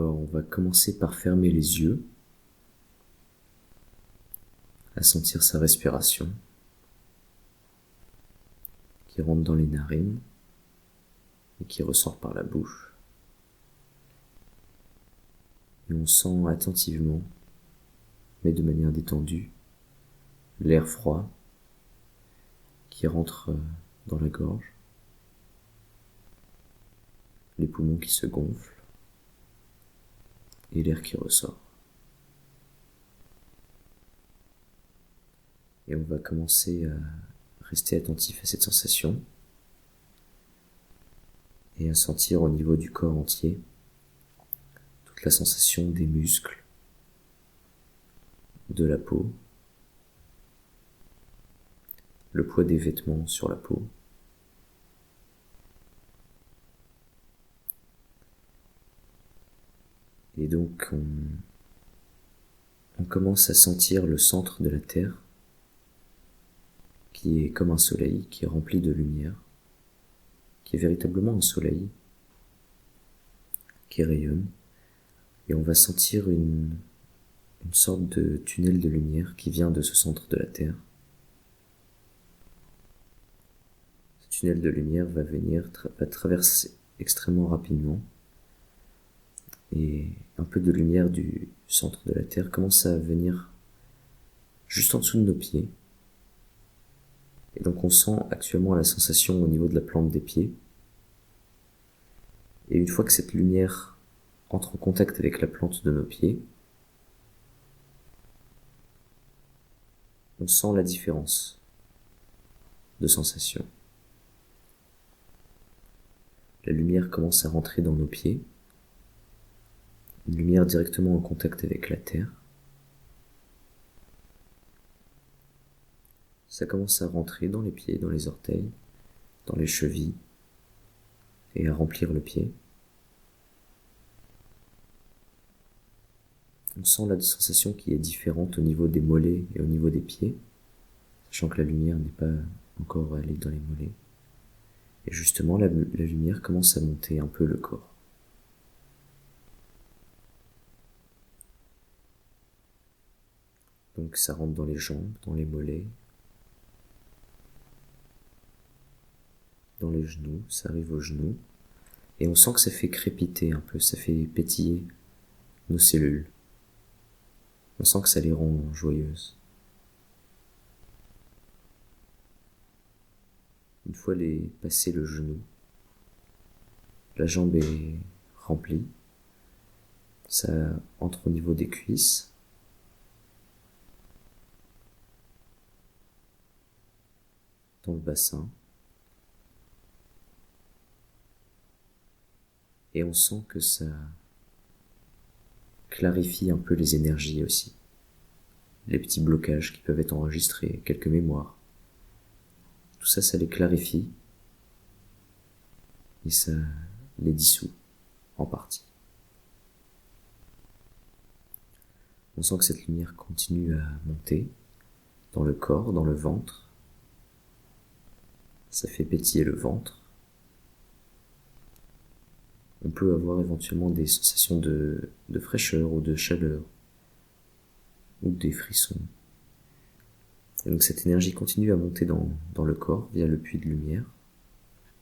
Alors on va commencer par fermer les yeux, à sentir sa respiration qui rentre dans les narines et qui ressort par la bouche. Et on sent attentivement, mais de manière détendue, l'air froid qui rentre dans la gorge, les poumons qui se gonflent et l'air qui ressort. Et on va commencer à rester attentif à cette sensation et à sentir au niveau du corps entier toute la sensation des muscles, de la peau, le poids des vêtements sur la peau. Et donc on commence à sentir le centre de la Terre qui est comme un soleil, qui est rempli de lumière, qui est véritablement un soleil, qui rayonne. Et on va sentir une sorte de tunnel de lumière qui vient de ce centre de la Terre. Ce tunnel de lumière va traverser extrêmement rapidement. Et un peu de lumière du centre de la Terre commence à venir juste en dessous de nos pieds. Et donc on sent actuellement la sensation au niveau de la plante des pieds. Et une fois que cette lumière entre en contact avec la plante de nos pieds, on sent la différence de sensation. La lumière commence à rentrer dans nos pieds, une lumière directement en contact avec la terre. Ça commence à rentrer dans les pieds, dans les orteils, dans les chevilles, et à remplir le pied. On sent la sensation qui est différente au niveau des mollets et au niveau des pieds, sachant que la lumière n'est pas encore allée dans les mollets. Et justement, la lumière commence à monter un peu le corps. Donc ça rentre dans les jambes, dans les mollets, dans les genoux, ça arrive aux genoux. Et on sent que ça fait crépiter un peu, ça fait pétiller nos cellules. On sent que ça les rend joyeuses. Une fois passé le genou, la jambe est remplie. Ça entre au niveau des cuisses. Dans le bassin. Et on sent que ça clarifie un peu les énergies aussi. Les petits blocages qui peuvent être enregistrés, quelques mémoires. Tout ça, ça les clarifie. Et ça les dissout, en partie. On sent que cette lumière continue à monter dans le corps, dans le ventre. Ça fait pétiller le ventre. On peut avoir éventuellement des sensations de fraîcheur ou de chaleur, ou des frissons. Et donc cette énergie continue à monter dans le corps via le puits de lumière,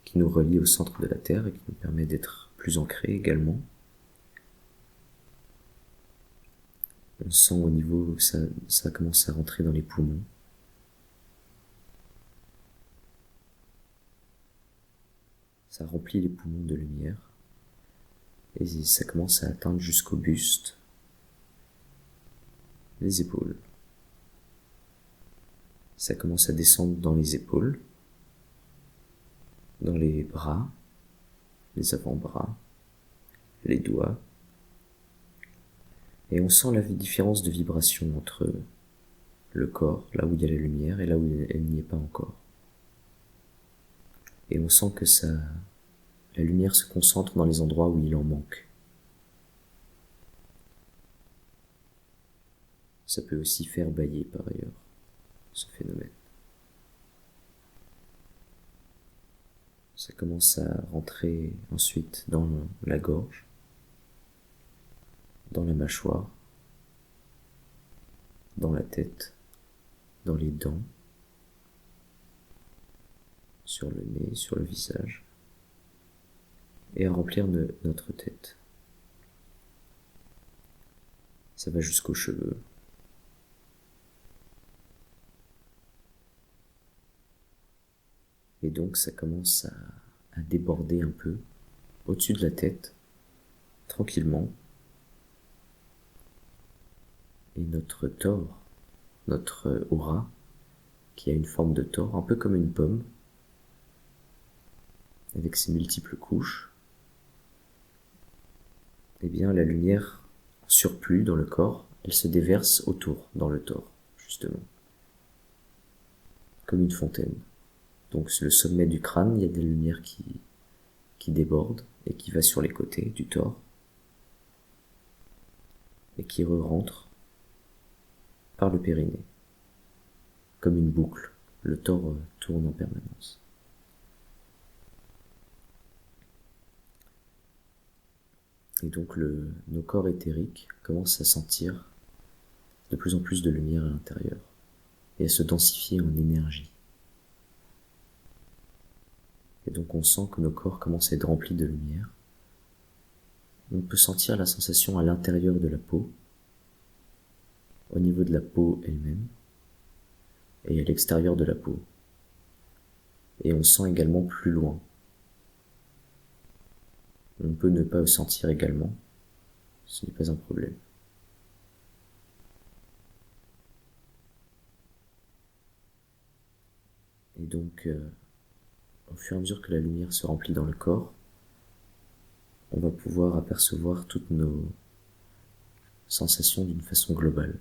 qui nous relie au centre de la Terre et qui nous permet d'être plus ancrés également. On sent au niveau que ça commence à rentrer dans les poumons. Ça remplit les poumons de lumière. Et ça commence à atteindre jusqu'au buste, les épaules. Ça commence à descendre dans les épaules, dans les bras, les avant-bras, les doigts. Et on sent la différence de vibration entre le corps, là où il y a la lumière, et là où elle n'y est pas encore. Et on sent que la lumière se concentre dans les endroits où il en manque. Ça peut aussi faire bâiller par ailleurs, ce phénomène. Ça commence à rentrer ensuite dans la gorge. dans la mâchoire, dans la tête, dans les dents, sur le nez, sur le visage, et à remplir notre tête. Ça va jusqu'aux cheveux. Et donc ça commence à déborder un peu au-dessus de la tête, tranquillement. Et notre tor, notre aura, qui a une forme de tor, un peu comme une pomme, avec ses multiples couches, eh bien la lumière en surplus dans le corps, elle se déverse autour, dans le tor, justement, comme une fontaine. Donc sur le sommet du crâne, il y a des lumières qui débordent et qui va sur les côtés du tor, et qui re-rentrent par le périnée, comme une boucle. Le tor tourne en permanence. Et donc nos corps éthériques commencent à sentir de plus en plus de lumière à l'intérieur et à se densifier en énergie. Et donc on sent que nos corps commencent à être remplis de lumière. On peut sentir la sensation à l'intérieur de la peau, au niveau de la peau elle-même, et à l'extérieur de la peau. Et on sent également plus loin. On peut ne pas le sentir également, ce n'est pas un problème. Et donc, au fur et à mesure que la lumière se remplit dans le corps, on va pouvoir apercevoir toutes nos sensations d'une façon globale.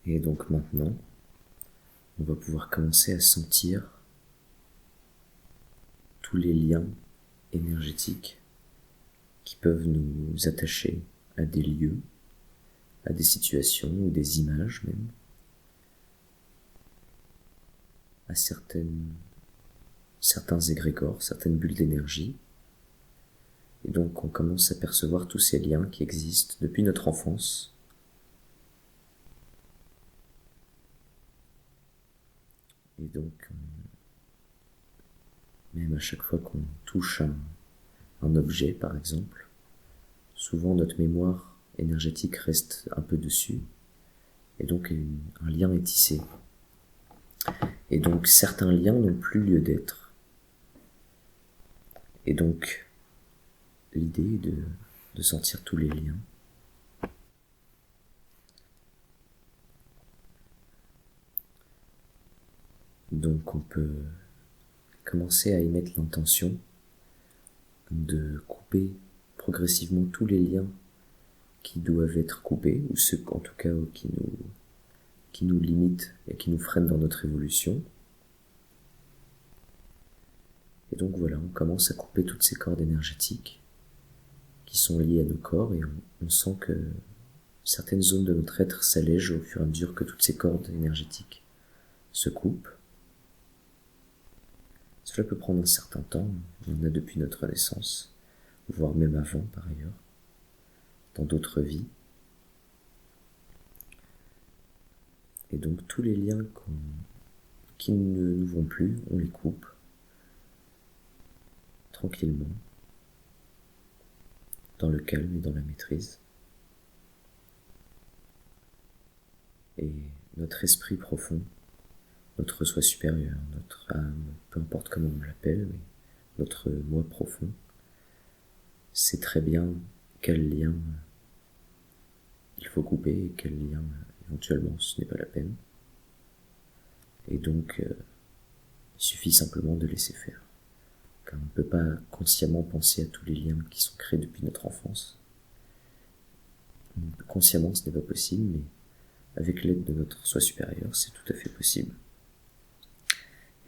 Et donc maintenant, on va pouvoir commencer à sentir tous les liens énergétiques qui peuvent nous attacher à des lieux, à des situations ou des images même, à certains égrégores, certaines bulles d'énergie. Et donc on commence à percevoir tous ces liens qui existent depuis notre enfance. Et donc, même à chaque fois qu'on touche un objet, par exemple, souvent notre mémoire énergétique reste un peu dessus, et donc un lien est tissé. Et donc certains liens n'ont plus lieu d'être. Et donc l'idée est de sentir tous les liens. Donc on peut commencer à émettre l'intention de couper progressivement tous les liens qui doivent être coupés, ou ceux en tout cas qui nous limitent et qui nous freinent dans notre évolution. Et donc voilà, on commence à couper toutes ces cordes énergétiques qui sont liées à nos corps, et on sent que certaines zones de notre être s'allègent au fur et à mesure que toutes ces cordes énergétiques se coupent. Cela peut prendre un certain temps, il y en a depuis notre naissance, voire même avant par ailleurs, dans d'autres vies. Et donc tous les liens qui ne nous vont plus, on les coupe tranquillement, dans le calme et dans la maîtrise. Et notre esprit profond, notre soi supérieur, notre âme, peu importe comment on l'appelle, mais notre moi profond, sait très bien quel lien il faut couper et quel lien éventuellement ce n'est pas la peine. Et donc il suffit simplement de laisser faire, car on ne peut pas consciemment penser à tous les liens qui sont créés depuis notre enfance. Consciemment ce n'est pas possible, mais avec l'aide de notre soi supérieur c'est tout à fait possible.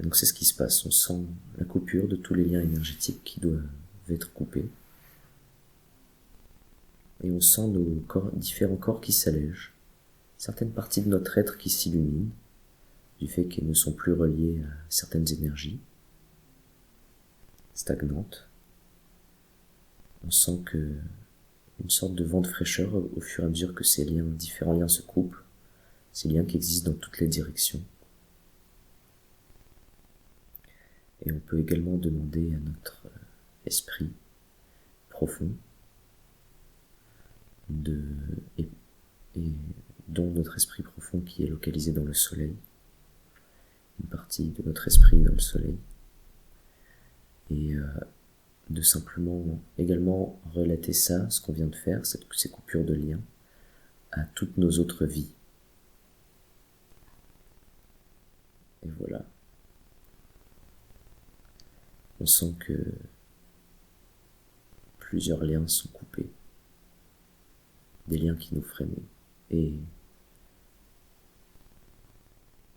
Et donc c'est ce qui se passe, on sent la coupure de tous les liens énergétiques qui doivent être coupés. Et on sent différents corps qui s'allègent, certaines parties de notre être qui s'illuminent, du fait qu'elles ne sont plus reliées à certaines énergies stagnantes. On sent que une sorte de vent de fraîcheur au fur et à mesure que ces liens, différents liens se coupent, ces liens qui existent dans toutes les directions. Et on peut également demander à notre esprit profond et dont notre esprit profond qui est localisé dans le soleil, une partie de notre esprit dans le soleil, et de simplement également relater ça, ce qu'on vient de faire, ces coupures de liens, à toutes nos autres vies. Et voilà. On sent que plusieurs liens sont coupés, des liens qui nous freinaient, et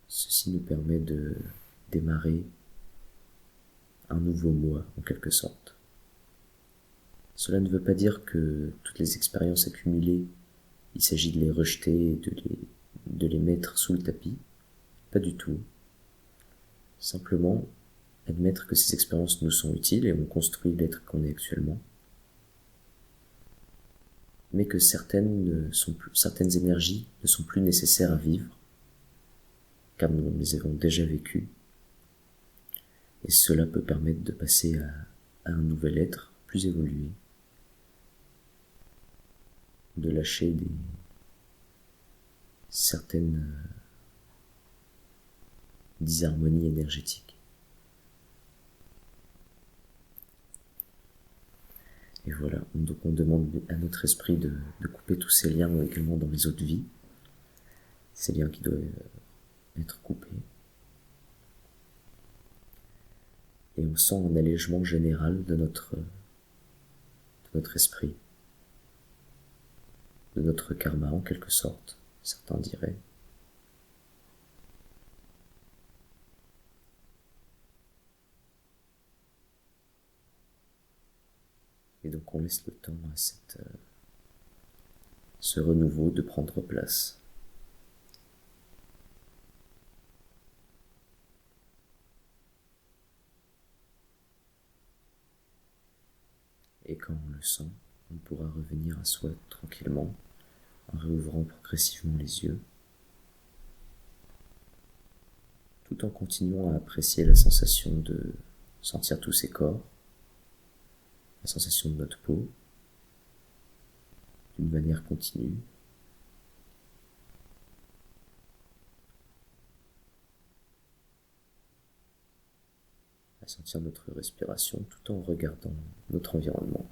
ceci nous permet de démarrer un nouveau moi, en quelque sorte. Cela ne veut pas dire que toutes les expériences accumulées, il s'agit de les rejeter et de les mettre sous le tapis. Pas du tout. Simplement, admettre que ces expériences nous sont utiles et ont construit l'être qu'on est actuellement. Mais que certaines énergies ne sont plus nécessaires à vivre, car nous les avons déjà vécues. Et cela peut permettre de passer à un nouvel être, plus évolué, de lâcher certaines disharmonies énergétiques. Et voilà, donc on demande à notre esprit de couper tous ces liens également dans les autres vies, ces liens qui doivent être coupés. Et on sent un allègement général de notre esprit, de notre karma en quelque sorte, certains diraient. Et donc on laisse le temps à ce renouveau de prendre place. Et quand on le sent, on pourra revenir à soi tranquillement, en réouvrant progressivement les yeux, tout en continuant à apprécier la sensation de sentir tous ces corps, la sensation de notre peau, d'une manière continue. À sentir notre respiration tout en regardant notre environnement.